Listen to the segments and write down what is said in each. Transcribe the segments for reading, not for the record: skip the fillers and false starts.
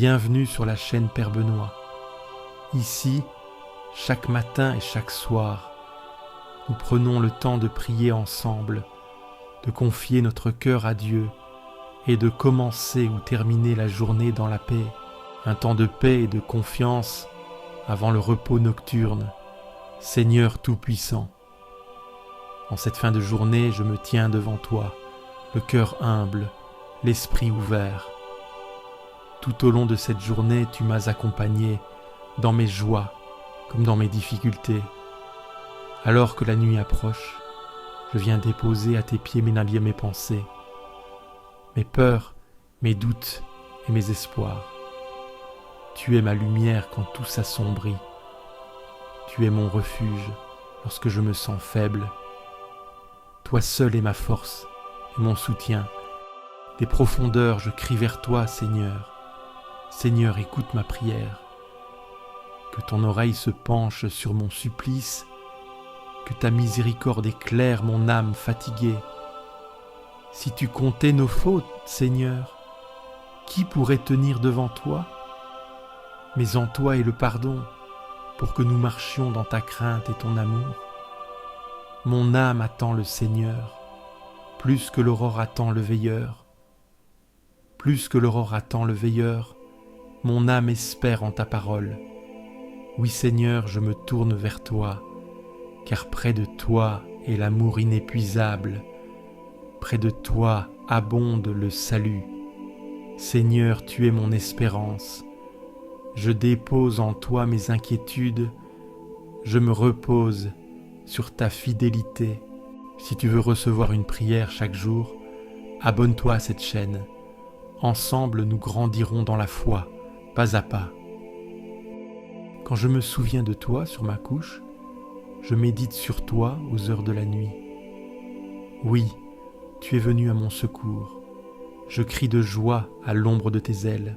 Bienvenue sur la chaîne Père Benoît. Ici, chaque matin et chaque soir, nous prenons le temps de prier ensemble, de confier notre cœur à Dieu et de commencer ou terminer la journée dans la paix, un temps de paix et de confiance avant le repos nocturne. Seigneur Tout-Puissant, en cette fin de journée, je me tiens devant toi, le cœur humble, l'esprit ouvert. Tout au long de cette journée, tu m'as accompagné dans mes joies comme dans mes difficultés. Alors que la nuit approche, je viens déposer à tes pieds mes pensées, mes peurs, mes doutes et mes espoirs. Tu es ma lumière quand tout s'assombrit. Tu es mon refuge lorsque je me sens faible. Toi seul es ma force et mon soutien. Des profondeurs, je crie vers toi, Seigneur. Seigneur, écoute ma prière. Que ton oreille se penche sur mon supplice, que ta miséricorde éclaire mon âme fatiguée. Si tu comptais nos fautes, Seigneur, qui pourrait tenir devant toi? Mais en toi est le pardon, pour que nous marchions dans ta crainte et ton amour. Mon âme attend le Seigneur, plus que l'aurore attend le veilleur. Plus que l'aurore attend le veilleur, mon âme espère en ta parole. Oui Seigneur, je me tourne vers toi, car près de toi est l'amour inépuisable. Près de toi abonde le salut. Seigneur, tu es mon espérance. Je dépose en toi mes inquiétudes. Je me repose sur ta fidélité. Si tu veux recevoir une prière chaque jour, abonne-toi à cette chaîne. Ensemble, nous grandirons dans la foi, pas à pas. Quand je me souviens de toi sur ma couche, je médite sur toi aux heures de la nuit. Oui, tu es venu à mon secours. Je crie de joie à l'ombre de tes ailes.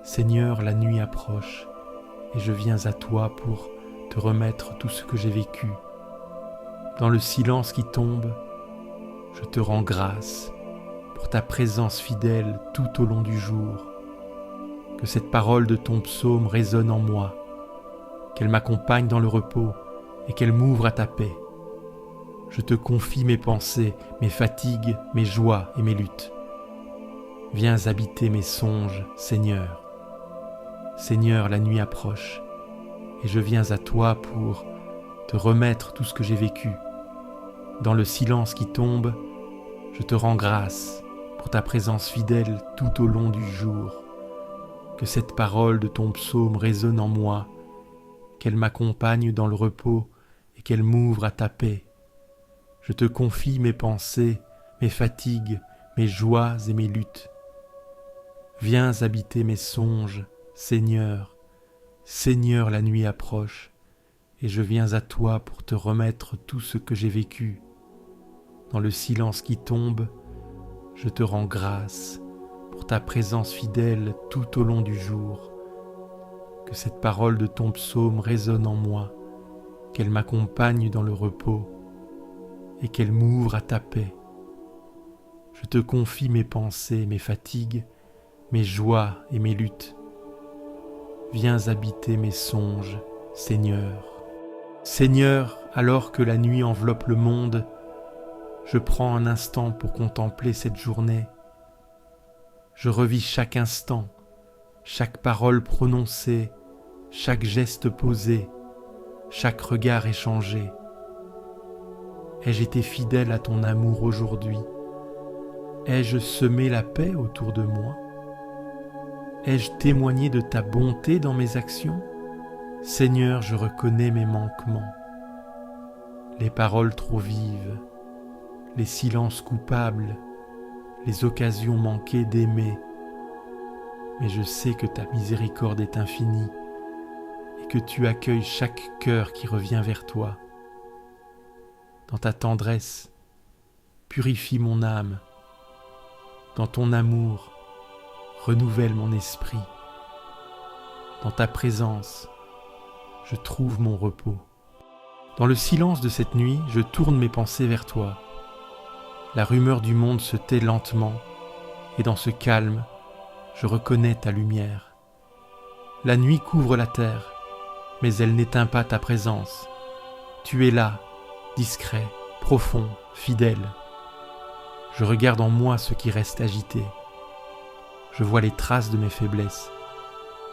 Seigneur, la nuit approche et je viens à toi pour te remettre tout ce que j'ai vécu. Dans le silence qui tombe, je te rends grâce pour ta présence fidèle tout au long du jour. Que cette parole de ton psaume résonne en moi, qu'elle m'accompagne dans le repos et qu'elle m'ouvre à ta paix. Je te confie mes pensées, mes fatigues, mes joies et mes luttes. Viens habiter mes songes, Seigneur. Seigneur, la nuit approche et je viens à toi pour te remettre tout ce que j'ai vécu. Dans le silence qui tombe, je te rends grâce pour ta présence fidèle tout au long du jour. Que cette parole de ton psaume résonne en moi, qu'elle m'accompagne dans le repos et qu'elle m'ouvre à ta paix. Je te confie mes pensées, mes fatigues, mes joies et mes luttes. Viens habiter mes songes, Seigneur. Seigneur, la nuit approche et je viens à toi pour te remettre tout ce que j'ai vécu. Dans le silence qui tombe, je te rends grâce pour ta présence fidèle tout au long du jour. Que cette parole de ton psaume résonne en moi, qu'elle m'accompagne dans le repos et qu'elle m'ouvre à ta paix. Je te confie mes pensées, mes fatigues, mes joies et mes luttes. Viens habiter mes songes, Seigneur. Seigneur, alors que la nuit enveloppe le monde, je prends un instant pour contempler cette journée. Je revis chaque instant, chaque parole prononcée, chaque geste posé, chaque regard échangé. Ai-je été fidèle à ton amour aujourd'hui? Ai-je semé la paix autour de moi? Ai-je témoigné de ta bonté dans mes actions? Seigneur, je reconnais mes manquements, les paroles trop vives, les silences coupables, les occasions manquées d'aimer. Mais je sais que ta miséricorde est infinie et que tu accueilles chaque cœur qui revient vers toi. Dans ta tendresse, purifie mon âme. Dans ton amour, renouvelle mon esprit. Dans ta présence, je trouve mon repos. Dans le silence de cette nuit, je tourne mes pensées vers toi. La rumeur du monde se tait lentement, et dans ce calme, je reconnais ta lumière. La nuit couvre la terre, mais elle n'éteint pas ta présence. Tu es là, discret, profond, fidèle. Je regarde en moi ce qui reste agité. Je vois les traces de mes faiblesses,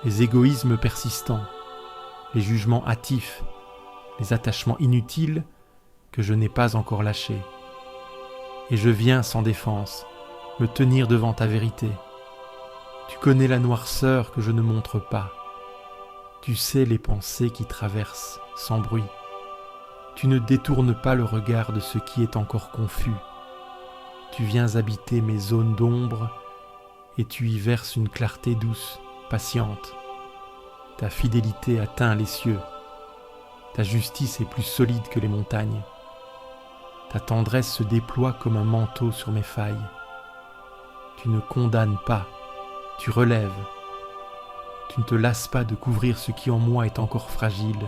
les égoïsmes persistants, les jugements hâtifs, les attachements inutiles que je n'ai pas encore lâchés. Et je viens sans défense me tenir devant ta vérité. Tu connais la noirceur que je ne montre pas. Tu sais les pensées qui traversent sans bruit. Tu ne détournes pas le regard de ce qui est encore confus. Tu viens habiter mes zones d'ombre et tu y verses une clarté douce, patiente. Ta fidélité atteint les cieux. Ta justice est plus solide que les montagnes. Ta tendresse se déploie comme un manteau sur mes failles. Tu ne condamnes pas, tu relèves. Tu ne te lasses pas de couvrir ce qui en moi est encore fragile.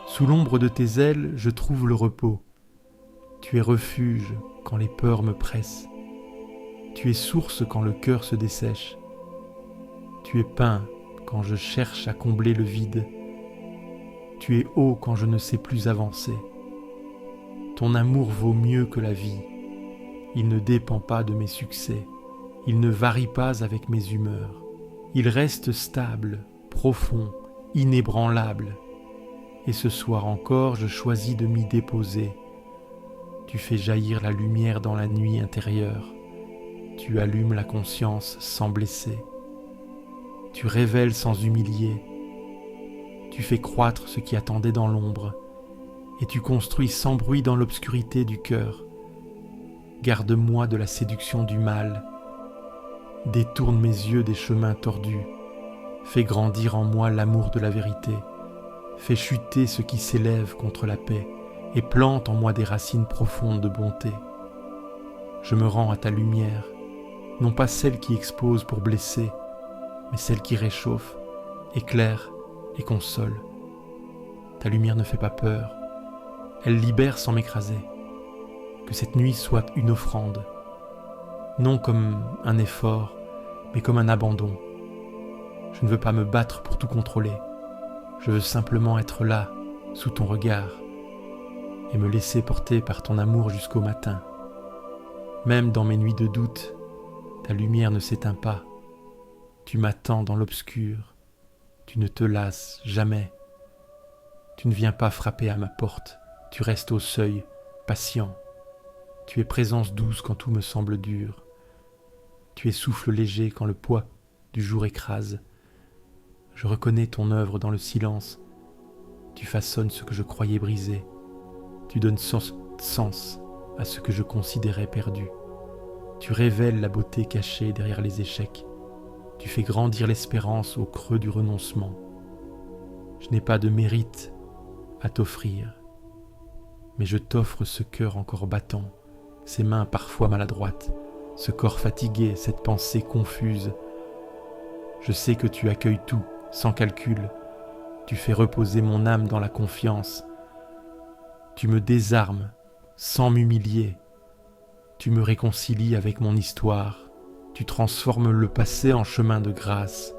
Sous l'ombre de tes ailes, je trouve le repos. Tu es refuge quand les peurs me pressent. Tu es source quand le cœur se dessèche. Tu es pain quand je cherche à combler le vide. Tu es eau quand je ne sais plus avancer. Ton amour vaut mieux que la vie. Il ne dépend pas de mes succès. Il ne varie pas avec mes humeurs. Il reste stable, profond, inébranlable. Et ce soir encore, je choisis de m'y déposer. Tu fais jaillir la lumière dans la nuit intérieure. Tu allumes la conscience sans blesser. Tu révèles sans humilier. Tu fais croître ce qui attendait dans l'ombre. Et tu construis sans bruit dans l'obscurité du cœur. Garde-moi de la séduction du mal. Détourne mes yeux des chemins tordus. Fais grandir en moi l'amour de la vérité. Fais chuter ce qui s'élève contre la paix et plante en moi des racines profondes de bonté. Je me rends à ta lumière, non pas celle qui expose pour blesser, mais celle qui réchauffe, éclaire et console. Ta lumière ne fait pas peur, elle libère sans m'écraser. Que cette nuit soit une offrande, non comme un effort, mais comme un abandon. Je ne veux pas me battre pour tout contrôler. Je veux simplement être là, sous ton regard, et me laisser porter par ton amour jusqu'au matin. Même dans mes nuits de doute, ta lumière ne s'éteint pas. Tu m'attends dans l'obscur. Tu ne te lasses jamais. Tu ne viens pas frapper à ma porte. Tu restes au seuil, patient. Tu es présence douce quand tout me semble dur. Tu es souffle léger quand le poids du jour écrase. Je reconnais ton œuvre dans le silence. Tu façonnes ce que je croyais brisé. Tu donnes sens à ce que je considérais perdu. Tu révèles la beauté cachée derrière les échecs. Tu fais grandir l'espérance au creux du renoncement. Je n'ai pas de mérite à t'offrir, mais je t'offre ce cœur encore battant, ces mains parfois maladroites, ce corps fatigué, cette pensée confuse. Je sais que tu accueilles tout, sans calcul. Tu fais reposer mon âme dans la confiance. Tu me désarmes, sans m'humilier. Tu me réconcilies avec mon histoire. Tu transformes le passé en chemin de grâce.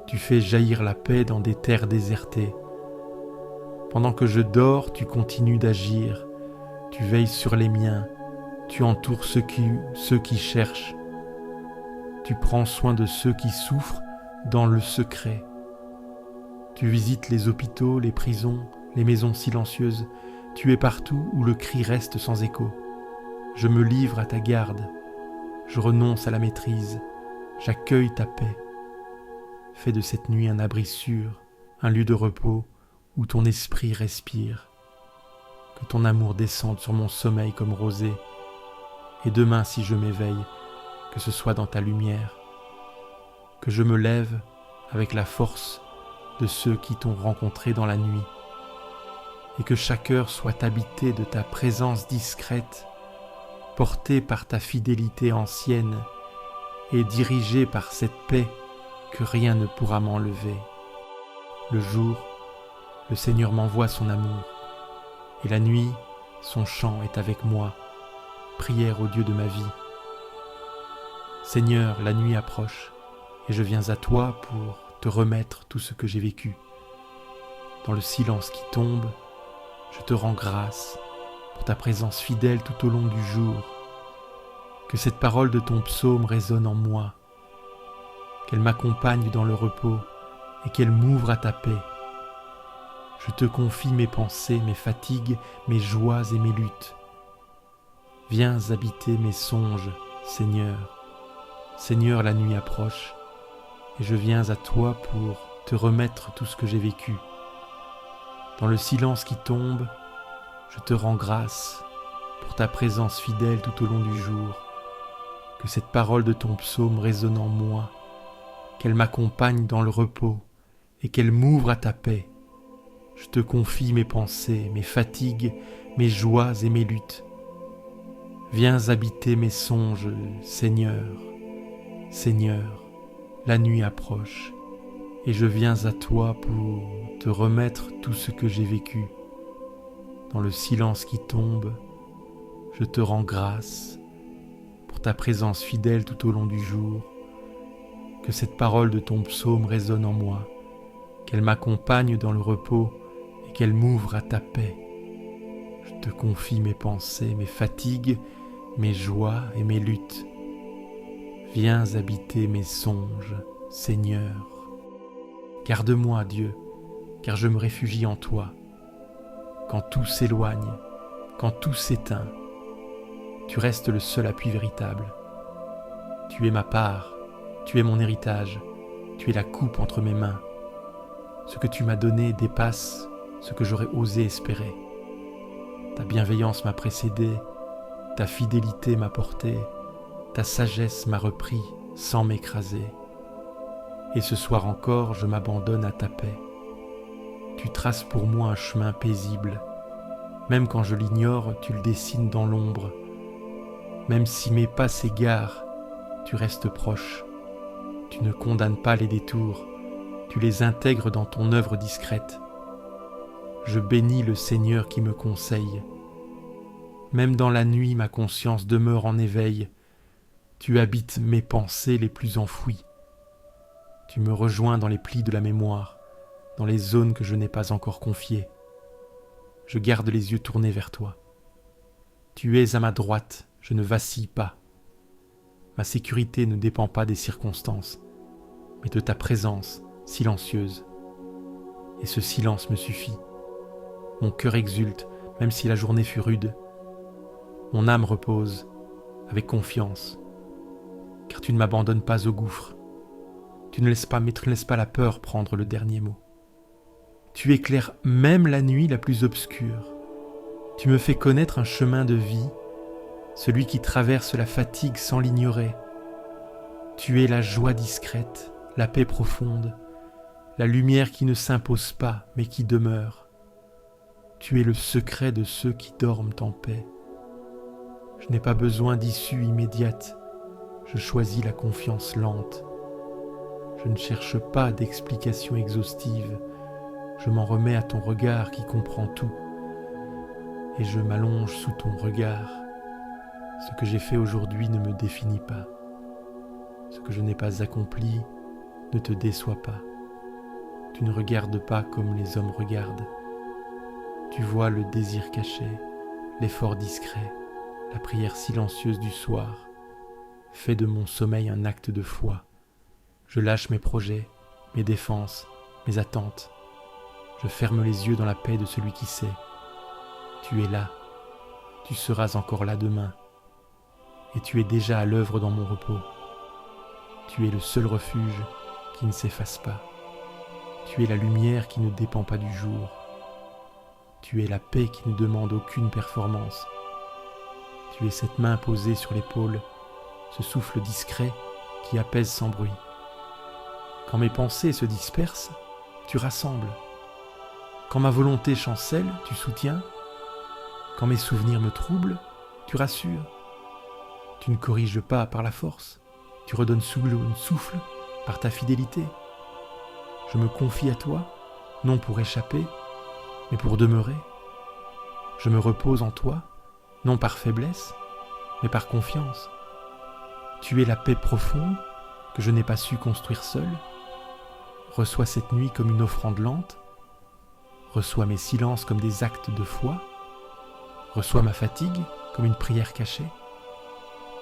Tu fais jaillir la paix dans des terres désertées. Pendant que je dors, tu continues d'agir. Tu veilles sur les miens. Tu entoures ceux qui cherchent. Tu prends soin de ceux qui souffrent dans le secret. Tu visites les hôpitaux, les prisons, les maisons silencieuses. Tu es partout où le cri reste sans écho. Je me livre à ta garde. Je renonce à la maîtrise. J'accueille ta paix. Fais de cette nuit un abri sûr, un lieu de repos où ton esprit respire. Que ton amour descende sur mon sommeil comme rosée. Et demain, si je m'éveille, que ce soit dans ta lumière. Que je me lève avec la force de ceux qui t'ont rencontré dans la nuit. Et que chaque heure soit habitée de ta présence discrète, portée par ta fidélité ancienne et dirigée par cette paix que rien ne pourra m'enlever. Le jour, le Seigneur m'envoie son amour, et la nuit, son chant est avec moi, prière au Dieu de ma vie. Seigneur, la nuit approche, et je viens à toi pour te remettre tout ce que j'ai vécu. Dans le silence qui tombe, je te rends grâce pour ta présence fidèle tout au long du jour. Que cette parole de ton psaume résonne en moi, qu'elle m'accompagne dans le repos et qu'elle m'ouvre à ta paix. Je te confie mes pensées, mes fatigues, mes joies et mes luttes. Viens habiter mes songes, Seigneur. Seigneur, la nuit approche, et je viens à toi pour te remettre tout ce que j'ai vécu. Dans le silence qui tombe, je te rends grâce pour ta présence fidèle tout au long du jour. Que cette parole de ton psaume résonne en moi, qu'elle m'accompagne dans le repos et qu'elle m'ouvre à ta paix. Je te confie mes pensées, mes fatigues, mes joies et mes luttes. Viens habiter mes songes, Seigneur. Seigneur, la nuit approche, et je viens à toi pour te remettre tout ce que j'ai vécu. Dans le silence qui tombe, je te rends grâce pour ta présence fidèle tout au long du jour. Que cette parole de ton psaume résonne en moi, qu'elle m'accompagne dans le repos et qu'elle m'ouvre à ta paix. Je te confie mes pensées, mes fatigues, mes joies et mes luttes. Viens habiter mes songes, Seigneur. Garde-moi, Dieu, car je me réfugie en toi. Quand tout s'éloigne, quand tout s'éteint, tu restes le seul appui véritable. Tu es ma part, tu es mon héritage, tu es la coupe entre mes mains. Ce que tu m'as donné dépasse ce que j'aurais osé espérer. Ta bienveillance m'a précédé, ta fidélité m'a porté, ta sagesse m'a repris sans m'écraser. Et ce soir encore, je m'abandonne à ta paix. Tu traces pour moi un chemin paisible. Même quand je l'ignore, tu le dessines dans l'ombre. Même si mes pas s'égarent, tu restes proche. Tu ne condamnes pas les détours, tu les intègres dans ton œuvre discrète. Je bénis le Seigneur qui me conseille. Même dans la nuit, ma conscience demeure en éveil. Tu habites mes pensées les plus enfouies. Tu me rejoins dans les plis de la mémoire, dans les zones que je n'ai pas encore confiées. Je garde les yeux tournés vers toi. Tu es à ma droite, je ne vacille pas. Ma sécurité ne dépend pas des circonstances, mais de ta présence silencieuse. Et ce silence me suffit. Mon cœur exulte, même si la journée fut rude. Mon âme repose, avec confiance, car tu ne m'abandonnes pas au gouffre. Tu ne laisses pas la peur prendre le dernier mot. Tu éclaires même la nuit la plus obscure. Tu me fais connaître un chemin de vie, celui qui traverse la fatigue sans l'ignorer. Tu es la joie discrète, la paix profonde, la lumière qui ne s'impose pas mais qui demeure. Tu es le secret de ceux qui dorment en paix. Je n'ai pas besoin d'issue immédiate, je choisis la confiance lente. Je ne cherche pas d'explication exhaustive, je m'en remets à ton regard qui comprend tout. Et je m'allonge sous ton regard. Ce que j'ai fait aujourd'hui ne me définit pas. Ce que je n'ai pas accompli ne te déçoit pas. Tu ne regardes pas comme les hommes regardent. Tu vois le désir caché, l'effort discret, la prière silencieuse du soir. Fais de mon sommeil un acte de foi. Je lâche mes projets, mes défenses, mes attentes. Je ferme les yeux dans la paix de celui qui sait. Tu es là, tu seras encore là demain, et tu es déjà à l'œuvre dans mon repos. Tu es le seul refuge qui ne s'efface pas. Tu es la lumière qui ne dépend pas du jour. Tu es la paix qui ne demande aucune performance. Tu es cette main posée sur l'épaule, ce souffle discret qui apaise sans bruit. Quand mes pensées se dispersent, tu rassembles. Quand ma volonté chancelle, tu soutiens. Quand mes souvenirs me troublent, tu rassures. Tu ne corriges pas par la force, tu redonnes souffle par ta fidélité. Je me confie à toi, non pour échapper, mais pour demeurer. Je me repose en toi, non par faiblesse, mais par confiance. Tu es la paix profonde que je n'ai pas su construire seul. Reçois cette nuit comme une offrande lente. Reçois mes silences comme des actes de foi. Reçois ma fatigue comme une prière cachée.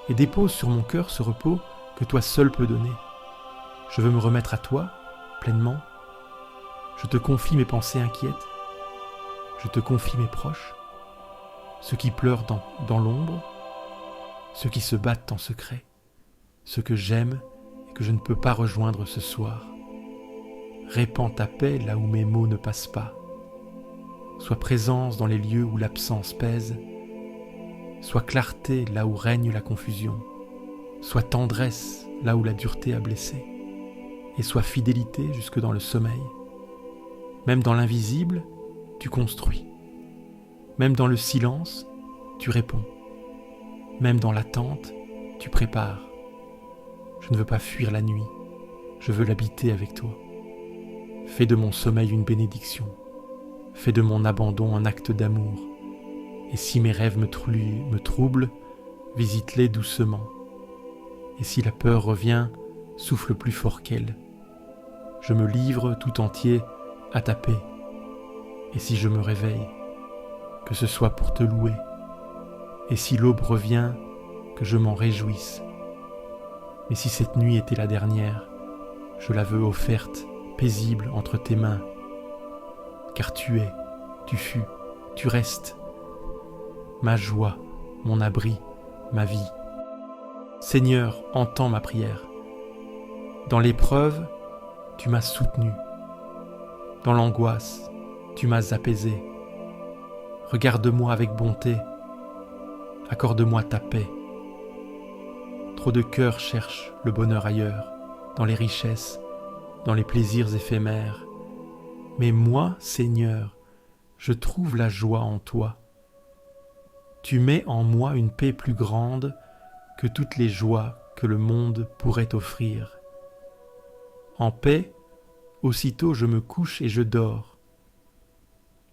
Et dépose sur mon cœur ce repos que toi seul peux donner. Je veux me remettre à toi, pleinement. Je te confie mes pensées inquiètes. Je te confie mes proches, ceux qui pleurent dans l'ombre, ceux qui se battent en secret, ceux que j'aime et que je ne peux pas rejoindre ce soir. Répands ta paix là où mes mots ne passent pas. Sois présence dans les lieux où l'absence pèse. Sois clarté là où règne la confusion. Sois tendresse là où la dureté a blessé. Et sois fidélité jusque dans le sommeil. Même dans l'invisible, tu construis. Même dans le silence, tu réponds. Même dans l'attente, tu prépares. Je ne veux pas fuir la nuit, je veux l'habiter avec toi. Fais de mon sommeil une bénédiction. Fais de mon abandon un acte d'amour. Et si mes rêves me troublent, visite-les doucement. Et si la peur revient, souffle plus fort qu'elle. Je me livre tout entier à ta paix. Et si je me réveille, que ce soit pour te louer. Et si l'aube revient, que je m'en réjouisse. Mais si cette nuit était la dernière, je la veux offerte, paisible entre tes mains. Car tu es, tu fus, tu restes. Ma joie, mon abri, ma vie. Seigneur, entends ma prière. Dans l'épreuve, tu m'as soutenu. Dans l'angoisse, tu m'as apaisé. Regarde-moi avec bonté. Accorde-moi ta paix. Trop de cœurs cherchent le bonheur ailleurs, dans les richesses, dans les plaisirs éphémères. Mais moi, Seigneur, je trouve la joie en toi. Tu mets en moi une paix plus grande que toutes les joies que le monde pourrait offrir. En paix, aussitôt je me couche et je dors,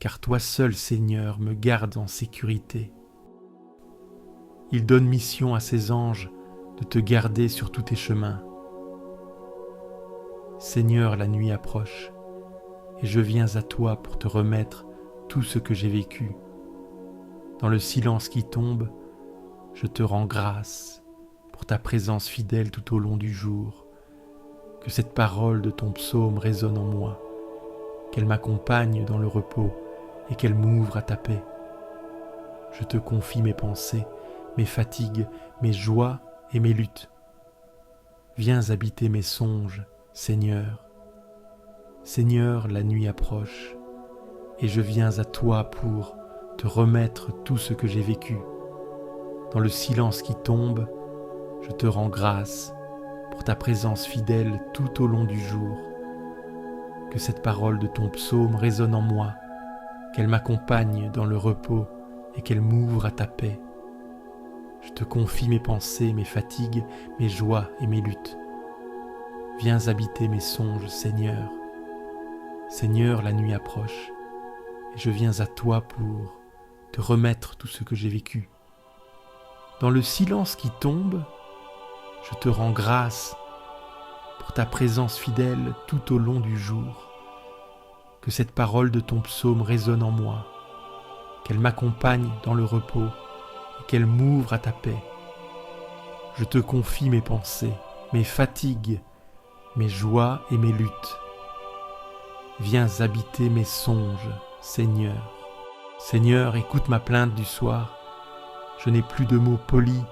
car toi seul, Seigneur, me gardes en sécurité. Il donne mission à ses anges de te garder sur tous tes chemins. Seigneur, la nuit approche, et je viens à toi pour te remettre tout ce que j'ai vécu. Dans le silence qui tombe, je te rends grâce pour ta présence fidèle tout au long du jour. Que cette parole de ton psaume résonne en moi, qu'elle m'accompagne dans le repos et qu'elle m'ouvre à ta paix. Je te confie mes pensées, mes fatigues, mes joies et mes luttes. Viens habiter mes songes, Seigneur. Seigneur, la nuit approche, et je viens à toi pour te remettre tout ce que j'ai vécu. Dans le silence qui tombe, je te rends grâce pour ta présence fidèle tout au long du jour. Que cette parole de ton psaume résonne en moi, qu'elle m'accompagne dans le repos et qu'elle m'ouvre à ta paix. Je te confie mes pensées, mes fatigues, mes joies et mes luttes. Viens habiter mes songes, Seigneur. Seigneur, la nuit approche, et je viens à toi pour te remettre tout ce que j'ai vécu. Dans le silence qui tombe, je te rends grâce pour ta présence fidèle tout au long du jour. Que cette parole de ton psaume résonne en moi, qu'elle m'accompagne dans le repos et qu'elle m'ouvre à ta paix. Je te confie mes pensées, mes fatigues, mes joies et mes luttes. Viens habiter mes songes, Seigneur. Seigneur, écoute ma plainte du soir. Je n'ai plus de mots polis,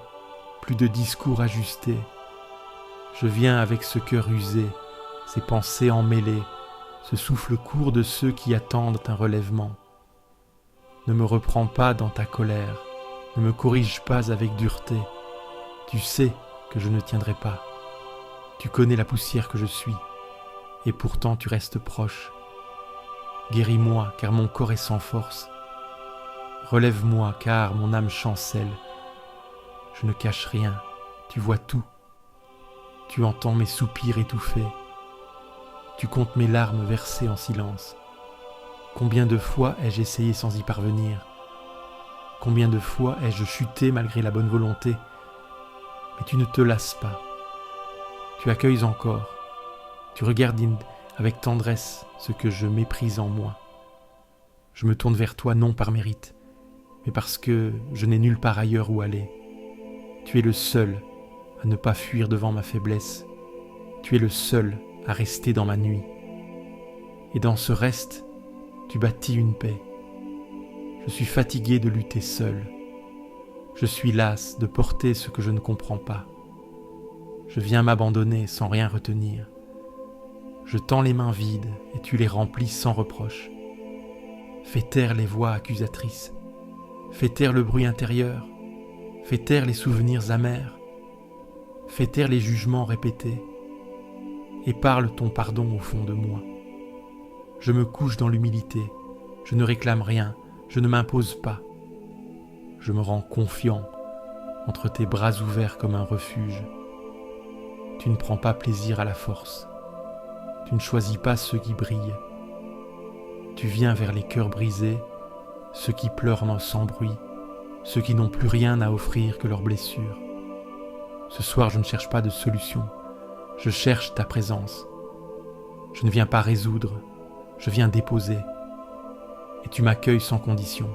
plus de discours ajustés. Je viens avec ce cœur usé, ces pensées emmêlées, ce souffle court de ceux qui attendent un relèvement. Ne me reprends pas dans ta colère, ne me corrige pas avec dureté. Tu sais que je ne tiendrai pas. Tu connais la poussière que je suis, et pourtant tu restes proche. Guéris-moi, car mon corps est sans force. Relève-moi, car mon âme chancelle. Je ne cache rien, tu vois tout. Tu entends mes soupirs étouffés. Tu comptes mes larmes versées en silence. Combien de fois ai-je essayé sans y parvenir? Combien de fois ai-je chuté malgré la bonne volonté? Mais tu ne te lasses pas. Tu accueilles encore, tu regardes avec tendresse ce que je méprise en moi. Je me tourne vers toi non par mérite, mais parce que je n'ai nulle part ailleurs où aller. Tu es le seul à ne pas fuir devant ma faiblesse. Tu es le seul à rester dans ma nuit. Et dans ce reste, tu bâtis une paix. Je suis fatigué de lutter seul. Je suis las de porter ce que je ne comprends pas. Je viens m'abandonner sans rien retenir. Je tends les mains vides et tu les remplis sans reproche. Fais taire les voix accusatrices. Fais taire le bruit intérieur. Fais taire les souvenirs amers. Fais taire les jugements répétés. Et parle ton pardon au fond de moi. Je me couche dans l'humilité. Je ne réclame rien. Je ne m'impose pas. Je me rends confiant entre tes bras ouverts comme un refuge. Tu ne prends pas plaisir à la force. Tu ne choisis pas ceux qui brillent. Tu viens vers les cœurs brisés, ceux qui pleurent sans bruit, ceux qui n'ont plus rien à offrir que leurs blessures. Ce soir, je ne cherche pas de solution. Je cherche ta présence. Je ne viens pas résoudre, je viens déposer. Et tu m'accueilles sans condition.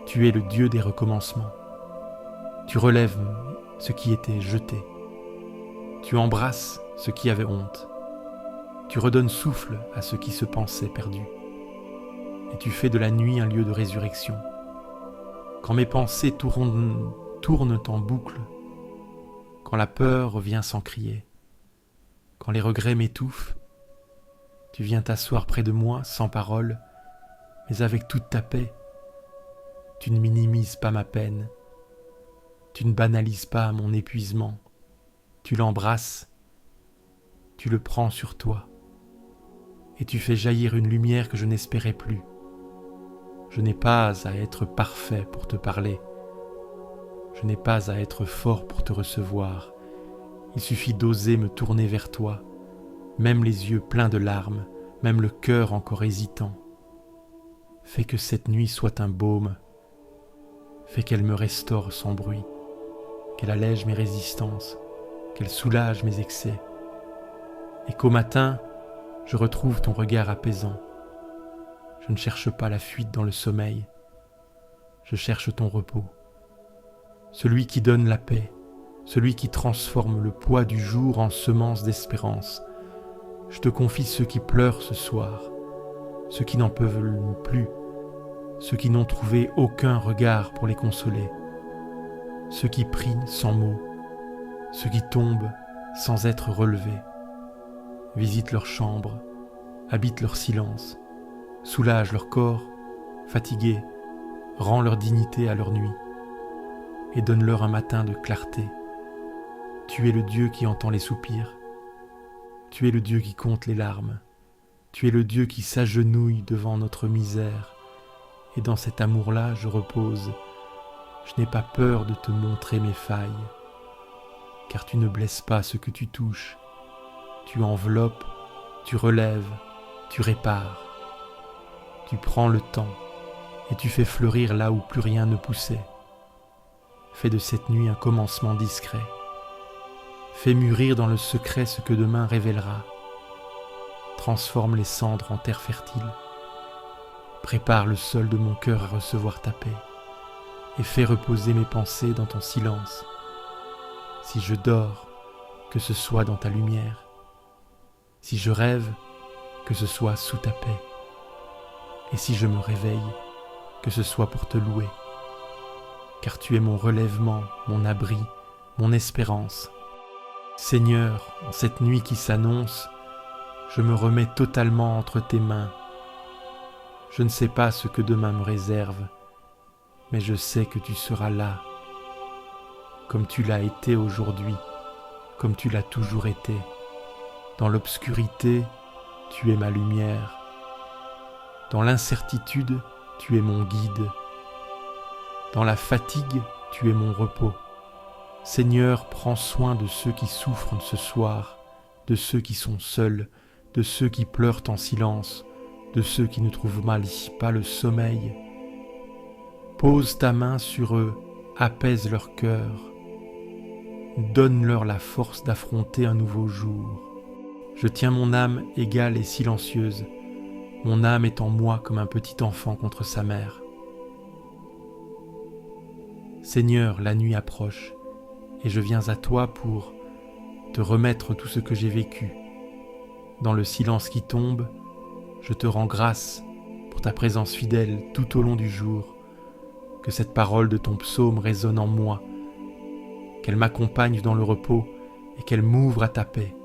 Tu es le Dieu des recommencements. Tu relèves ce qui était jeté. Tu embrasses ce qui avait honte. Tu redonnes souffle à ce qui se pensait perdu. Et tu fais de la nuit un lieu de résurrection. Quand mes pensées tournent en boucle, quand la peur revient sans crier, quand les regrets m'étouffent, tu viens t'asseoir près de moi sans parole, mais avec toute ta paix. Tu ne minimises pas ma peine, tu ne banalises pas mon épuisement, tu l'embrasses, tu le prends sur toi, et tu fais jaillir une lumière que je n'espérais plus. Je n'ai pas à être parfait pour te parler, je n'ai pas à être fort pour te recevoir, il suffit d'oser me tourner vers toi, même les yeux pleins de larmes, même le cœur encore hésitant. Fais que cette nuit soit un baume, fais qu'elle me restaure sans bruit, qu'elle allège mes résistances, qu'elle soulage mes excès, et qu'au matin, je retrouve ton regard apaisant. Je ne cherche pas la fuite dans le sommeil, je cherche ton repos, celui qui donne la paix, celui qui transforme le poids du jour en semence d'espérance. Je te confie ceux qui pleurent ce soir, ceux qui n'en peuvent plus, ceux qui n'ont trouvé aucun regard pour les consoler, ceux qui prient sans mots, ceux qui tombent sans être relevés. Visite leur chambre, habite leur silence, soulage leur corps, fatigué, rend leur dignité à leur nuit, et donne-leur un matin de clarté. Tu es le Dieu qui entend les soupirs, tu es le Dieu qui compte les larmes, tu es le Dieu qui s'agenouille devant notre misère, et dans cet amour-là je repose. Je n'ai pas peur de te montrer mes failles, car tu ne blesses pas ce que tu touches, tu enveloppes, tu relèves, tu répares. Tu prends le temps et tu fais fleurir là où plus rien ne poussait. Fais de cette nuit un commencement discret. Fais mûrir dans le secret ce que demain révélera. Transforme les cendres en terre fertile. Prépare le sol de mon cœur à recevoir ta paix et fais reposer mes pensées dans ton silence. Si je dors, que ce soit dans ta lumière. Si je rêve, que ce soit sous ta paix. Et si je me réveille, que ce soit pour te louer. Car tu es mon relèvement, mon abri, mon espérance. Seigneur, en cette nuit qui s'annonce, je me remets totalement entre tes mains. Je ne sais pas ce que demain me réserve, mais je sais que tu seras là, comme tu l'as été aujourd'hui, comme tu l'as toujours été. Dans l'obscurité, tu es ma lumière. Dans l'incertitude, tu es mon guide. Dans la fatigue, tu es mon repos. Seigneur, prends soin de ceux qui souffrent ce soir, de ceux qui sont seuls, de ceux qui pleurent en silence, de ceux qui ne trouvent pas le sommeil. Pose ta main sur eux, apaise leur cœur. donne-leur la force d'affronter un nouveau jour. Je tiens mon âme égale et silencieuse, mon âme est en moi comme un petit enfant contre sa mère. Seigneur, la nuit approche, et je viens à toi pour te remettre tout ce que j'ai vécu. Dans le silence qui tombe, je te rends grâce pour ta présence fidèle tout au long du jour. Que cette parole de ton psaume résonne en moi, qu'elle m'accompagne dans le repos et qu'elle m'ouvre à ta paix.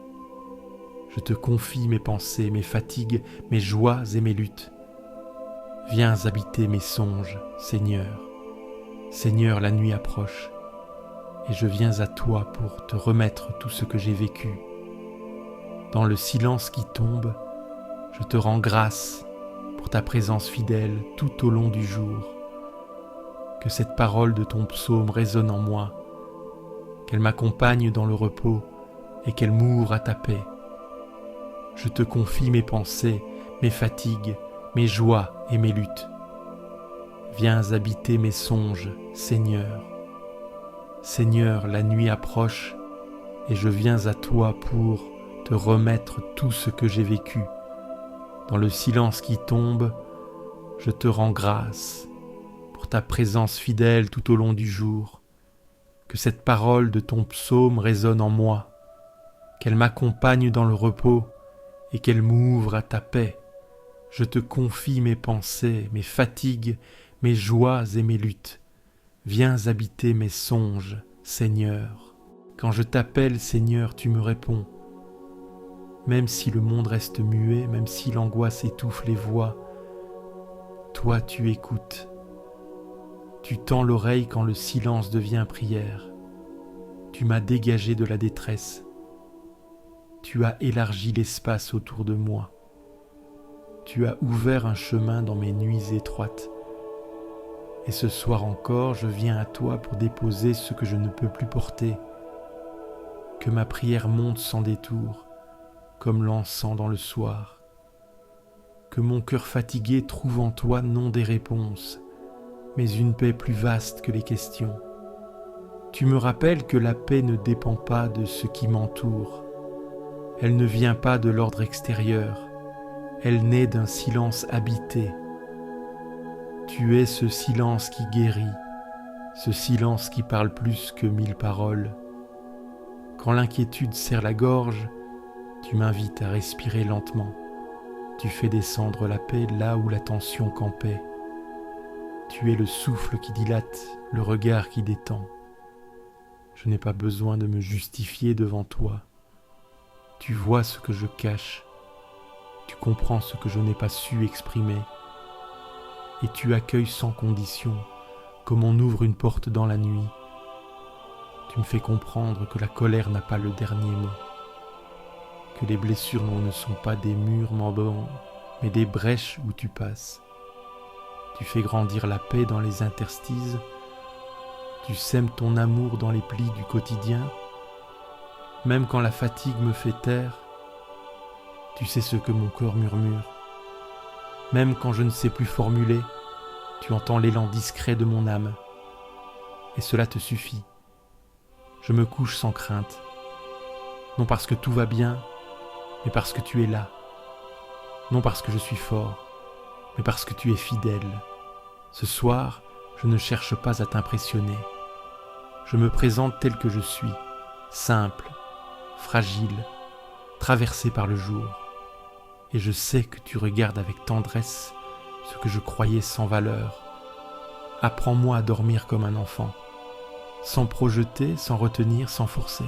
Je te confie mes pensées, mes fatigues, mes joies et mes luttes. Viens habiter mes songes, Seigneur. Seigneur, la nuit approche, et je viens à toi pour te remettre tout ce que j'ai vécu. Dans le silence qui tombe, je te rends grâce pour ta présence fidèle tout au long du jour. Que cette parole de ton psaume résonne en moi, qu'elle m'accompagne dans le repos et qu'elle m'ouvre à ta paix. Je te confie mes pensées, mes fatigues, mes joies et mes luttes. Viens habiter mes songes, Seigneur. Seigneur, la nuit approche et je viens à toi pour te remettre tout ce que j'ai vécu. Dans le silence qui tombe, je te rends grâce pour ta présence fidèle tout au long du jour. Que cette parole de ton psaume résonne en moi, qu'elle m'accompagne dans le repos et qu'elle m'ouvre à ta paix. Je te confie mes pensées, mes fatigues, mes joies et mes luttes. Viens habiter mes songes, Seigneur. Quand je t'appelle, Seigneur, tu me réponds. Même si le monde reste muet, même si l'angoisse étouffe les voix, toi tu écoutes. Tu tends l'oreille quand le silence devient prière. Tu m'as dégagé de la détresse. Tu as élargi l'espace autour de moi. Tu as ouvert un chemin dans mes nuits étroites. Et ce soir encore, je viens à toi pour déposer ce que je ne peux plus porter. Que ma prière monte sans détour, comme l'encens dans le soir. Que mon cœur fatigué trouve en toi non des réponses, mais une paix plus vaste que les questions. Tu me rappelles que la paix ne dépend pas de ce qui m'entoure. Elle ne vient pas de l'ordre extérieur. Elle naît d'un silence habité. Tu es ce silence qui guérit, ce silence qui parle plus que 1000 paroles. Quand l'inquiétude serre la gorge, tu m'invites à respirer lentement. Tu fais descendre la paix là où la tension campait. Tu es le souffle qui dilate, le regard qui détend. Je n'ai pas besoin de me justifier devant toi. Tu vois ce que je cache. Tu comprends ce que je n'ai pas su exprimer. Et tu accueilles sans condition, comme on ouvre une porte dans la nuit. Tu me fais comprendre que la colère n'a pas le dernier mot, que les blessures ne sont pas des murs m'embant, mais des brèches où tu passes. Tu fais grandir la paix dans les interstices, tu sèmes ton amour dans les plis du quotidien, même quand la fatigue me fait taire, tu sais ce que mon cœur murmure. Même quand je ne sais plus formuler, tu entends l'élan discret de mon âme. Et cela te suffit. Je me couche sans crainte. Non parce que tout va bien, mais parce que tu es là. Non parce que je suis fort, mais parce que tu es fidèle. Ce soir, je ne cherche pas à t'impressionner. Je me présente tel que je suis, simple, fragile, traversé par le jour. Et je sais que tu regardes avec tendresse ce que je croyais sans valeur. Apprends-moi à dormir comme un enfant, sans projeter, sans retenir, sans forcer.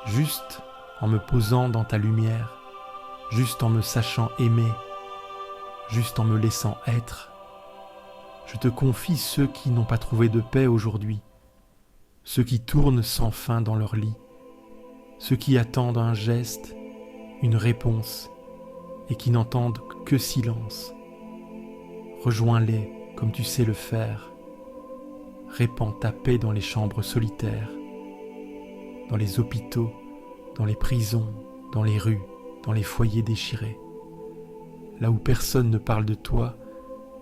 Juste en me posant dans ta lumière, juste en me sachant aimer, juste en me laissant être. Je te confie ceux qui n'ont pas trouvé de paix aujourd'hui, ceux qui tournent sans fin dans leur lit, ceux qui attendent un geste, une réponse, et qui n'entendent que silence. Rejoins-les comme tu sais le faire. Répands ta paix dans les chambres solitaires, dans les hôpitaux, dans les prisons, dans les rues, dans les foyers déchirés. Là où personne ne parle de toi,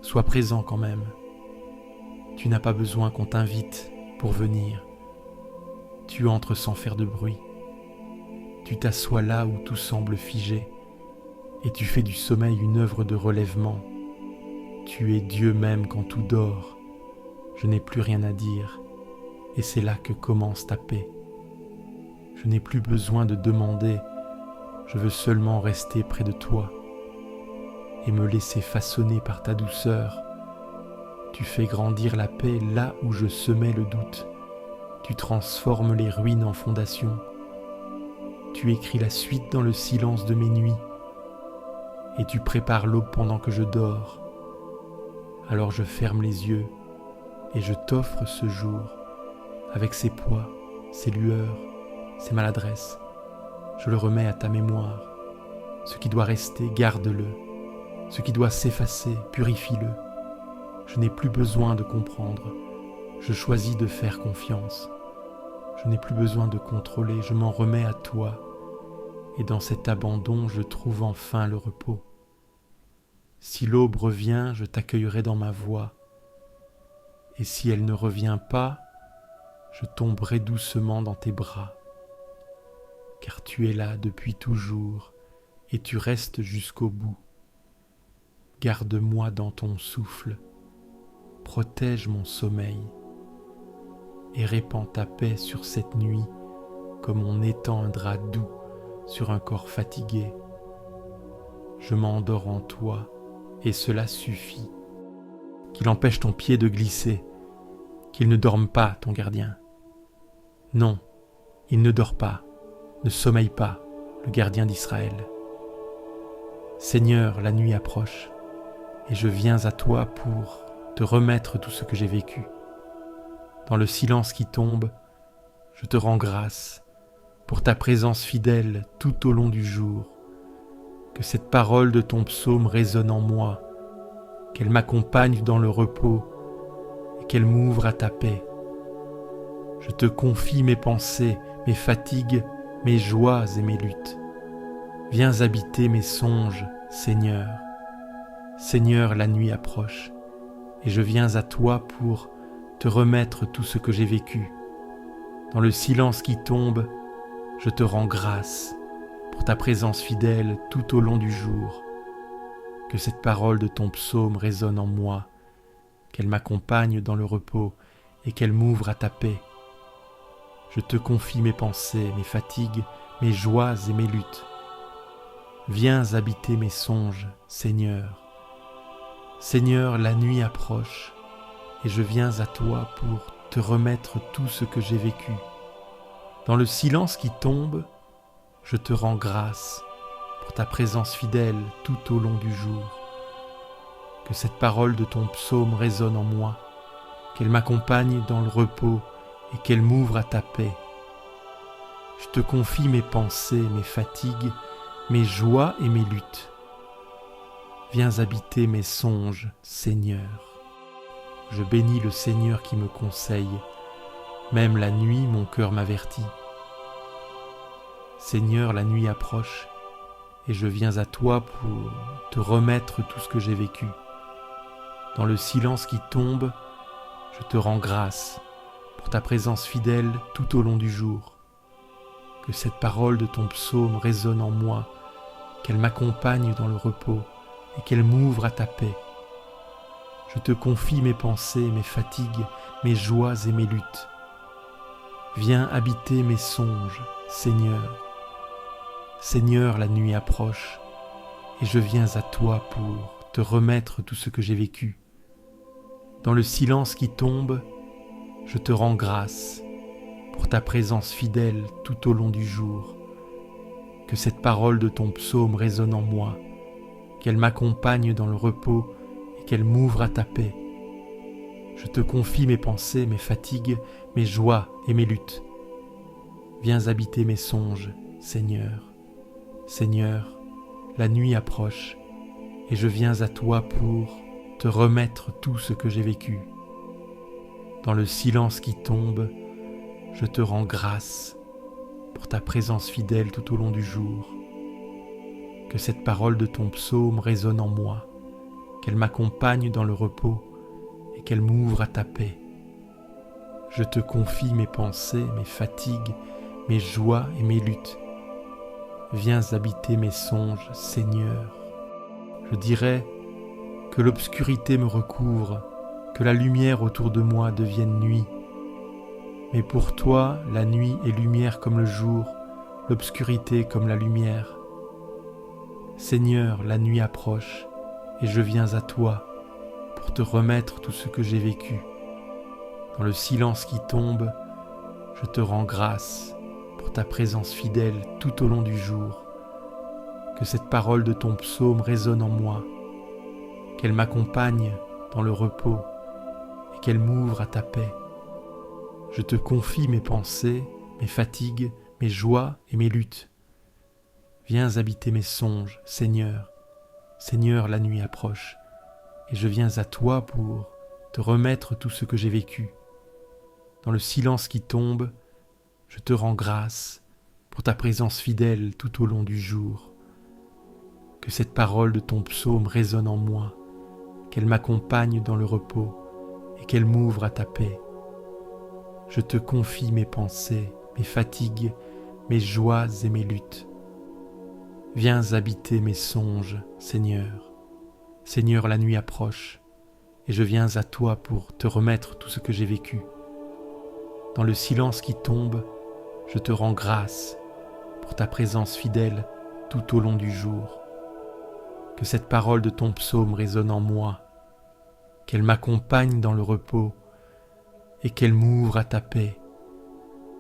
sois présent quand même. Tu n'as pas besoin qu'on t'invite pour venir. Tu entres sans faire de bruit. Tu t'assois là où tout semble figé, et tu fais du sommeil une œuvre de relèvement. Tu es Dieu même quand tout dort. Je n'ai plus rien à dire, et c'est là que commence ta paix. Je n'ai plus besoin de demander, je veux seulement rester près de toi et me laisser façonner par ta douceur. Tu fais grandir la paix là où je semais le doute. Tu transformes les ruines en fondations. Tu écris la suite dans le silence de mes nuits. Et tu prépares l'aube pendant que je dors. Alors je ferme les yeux et je t'offre ce jour avec ses poids, ses lueurs, ses maladresses. Je le remets à ta mémoire. Ce qui doit rester, garde-le. Ce qui doit s'effacer, purifie-le. Je n'ai plus besoin de comprendre. Je choisis de faire confiance. Je n'ai plus besoin de contrôler. Je m'en remets à toi. Et dans cet abandon, je trouve enfin le repos. Si l'aube revient, je t'accueillerai dans ma voix. Et si elle ne revient pas, je tomberai doucement dans tes bras. Car tu es là depuis toujours et tu restes jusqu'au bout. Garde-moi dans ton souffle, protège mon sommeil et répands ta paix sur cette nuit comme on étend un drap doux sur un corps fatigué. Je m'endors en toi et cela suffit. Qu'il empêche ton pied de glisser, qu'il ne dorme pas ton gardien. Non, il ne dort pas, ne sommeille pas, le gardien d'Israël. Seigneur, la nuit approche, et je viens à toi pour te remettre tout ce que j'ai vécu. Dans le silence qui tombe, je te rends grâce pour ta présence fidèle tout au long du jour. Que cette parole de ton psaume résonne en moi, qu'elle m'accompagne dans le repos et qu'elle m'ouvre à ta paix. Je te confie mes pensées, mes fatigues, mes joies et mes luttes. Viens habiter mes songes, Seigneur. Seigneur, la nuit approche, et je viens à toi pour te remettre tout ce que j'ai vécu. Dans le silence qui tombe, je te rends grâce pour ta présence fidèle tout au long du jour. Que cette parole de ton psaume résonne en moi, qu'elle m'accompagne dans le repos et qu'elle m'ouvre à ta paix. Je te confie mes pensées, mes fatigues, mes joies et mes luttes. Viens habiter mes songes, Seigneur. Seigneur, la nuit approche, et je viens à toi pour te remettre tout ce que j'ai vécu. Dans le silence qui tombe, je te rends grâce pour ta présence fidèle tout au long du jour. Que cette parole de ton psaume résonne en moi, qu'elle m'accompagne dans le repos et qu'elle m'ouvre à ta paix. Je te confie mes pensées, mes fatigues, mes joies et mes luttes. Viens habiter mes songes, Seigneur. Je bénis le Seigneur qui me conseille. Même la nuit, mon cœur m'avertit. Seigneur, la nuit approche, et je viens à toi pour te remettre tout ce que j'ai vécu. Dans le silence qui tombe, je te rends grâce pour ta présence fidèle tout au long du jour. Que cette parole de ton psaume résonne en moi, qu'elle m'accompagne dans le repos et qu'elle m'ouvre à ta paix. Je te confie mes pensées, mes fatigues, mes joies et mes luttes. Viens habiter mes songes, Seigneur. Seigneur, la nuit approche, et je viens à toi pour te remettre tout ce que j'ai vécu. Dans le silence qui tombe, je te rends grâce pour ta présence fidèle tout au long du jour. Que cette parole de ton psaume résonne en moi, qu'elle m'accompagne dans le repos et qu'elle m'ouvre à ta paix. Je te confie mes pensées, mes fatigues, mes joies et mes luttes. Viens habiter mes songes, Seigneur. Seigneur, la nuit approche, et je viens à toi pour te remettre tout ce que j'ai vécu. Dans le silence qui tombe, je te rends grâce pour ta présence fidèle tout au long du jour. Que cette parole de ton psaume résonne en moi, qu'elle m'accompagne dans le repos et qu'elle m'ouvre à ta paix. Je te confie mes pensées, mes fatigues, mes joies et mes luttes. Viens habiter mes songes, Seigneur. Je dirais que l'obscurité me recouvre, que la lumière autour de moi devienne nuit. Mais pour toi, la nuit est lumière comme le jour, l'obscurité comme la lumière. Seigneur, la nuit approche, et je viens à toi pour te remettre tout ce que j'ai vécu. Dans le silence qui tombe, je te rends grâce pour ta présence fidèle tout au long du jour. Que cette parole de ton psaume résonne en moi, qu'elle m'accompagne dans le repos et qu'elle m'ouvre à ta paix. Je te confie mes pensées, mes fatigues, mes joies et mes luttes. Viens habiter mes songes, Seigneur. Seigneur, la nuit approche, et je viens à toi pour te remettre tout ce que j'ai vécu. Dans le silence qui tombe, je te rends grâce pour ta présence fidèle tout au long du jour. Que cette parole de ton psaume résonne en moi, qu'elle m'accompagne dans le repos et qu'elle m'ouvre à ta paix. Je te confie mes pensées, mes fatigues, mes joies et mes luttes. Viens habiter mes songes, Seigneur. Seigneur, la nuit approche, et je viens à toi pour te remettre tout ce que j'ai vécu. Dans le silence qui tombe, je te rends grâce pour ta présence fidèle tout au long du jour. Que cette parole de ton psaume résonne en moi, qu'elle m'accompagne dans le repos et qu'elle m'ouvre à ta paix.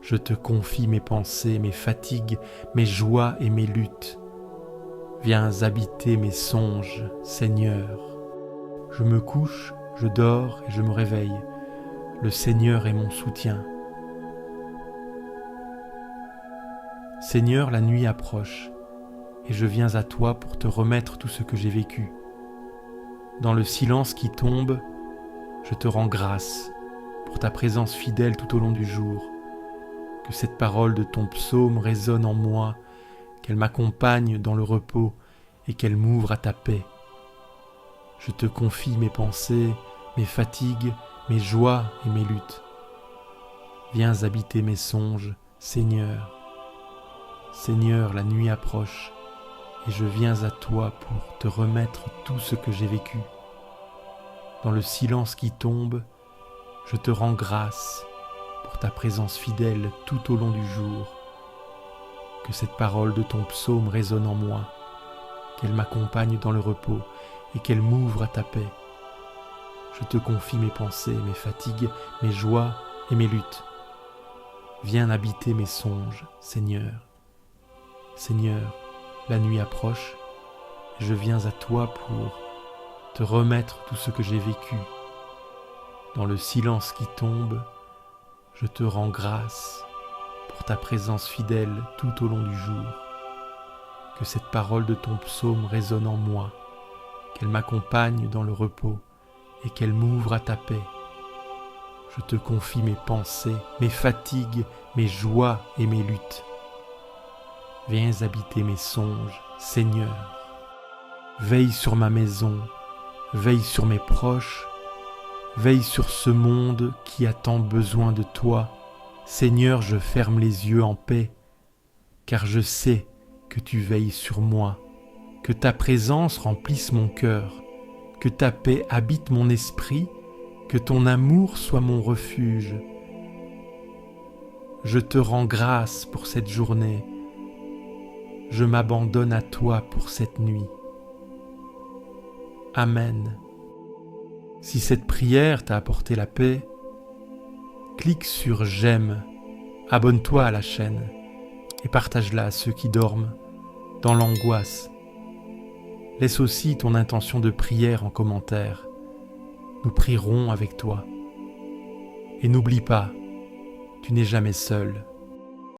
Je te confie mes pensées, mes fatigues, mes joies et mes luttes. Viens habiter mes songes, Seigneur. Je me couche, je dors et je me réveille. Le Seigneur est mon soutien. Seigneur, la nuit approche, et je viens à toi pour te remettre tout ce que j'ai vécu. Dans le silence qui tombe, je te rends grâce pour ta présence fidèle tout au long du jour. Que cette parole de ton psaume résonne en moi, qu'elle m'accompagne dans le repos et qu'elle m'ouvre à ta paix. Je te confie mes pensées, mes fatigues, mes joies et mes luttes. Viens habiter mes songes, Seigneur. Seigneur, la nuit approche, et je viens à toi pour te remettre tout ce que j'ai vécu. Dans le silence qui tombe, je te rends grâce pour ta présence fidèle tout au long du jour. Que cette parole de ton psaume résonne en moi, qu'elle m'accompagne dans le repos et qu'elle m'ouvre à ta paix. Je te confie mes pensées, mes fatigues, mes joies et mes luttes. Viens habiter mes songes, Seigneur. Seigneur, la nuit approche, et je viens à toi pour te remettre tout ce que j'ai vécu. Dans le silence qui tombe, je te rends grâce pour ta présence fidèle tout au long du jour. Que cette parole de ton psaume résonne en moi, qu'elle m'accompagne dans le repos et qu'elle m'ouvre à ta paix. Je te confie mes pensées, mes fatigues, mes joies et mes luttes. Viens habiter mes songes, Seigneur. Veille sur ma maison, veille sur mes proches, veille sur ce monde qui a tant besoin de toi. Seigneur, je ferme les yeux en paix, car je sais que tu veilles sur moi, que ta présence remplisse mon cœur, que ta paix habite mon esprit, que ton amour soit mon refuge. Je te rends grâce pour cette journée. Je m'abandonne à toi pour cette nuit. Amen. Si cette prière t'a apporté la paix, clique sur j'aime, abonne-toi à la chaîne et partage-la à ceux qui dorment dans l'angoisse. Laisse aussi ton intention de prière en commentaire. Nous prierons avec toi. Et n'oublie pas, tu n'es jamais seul.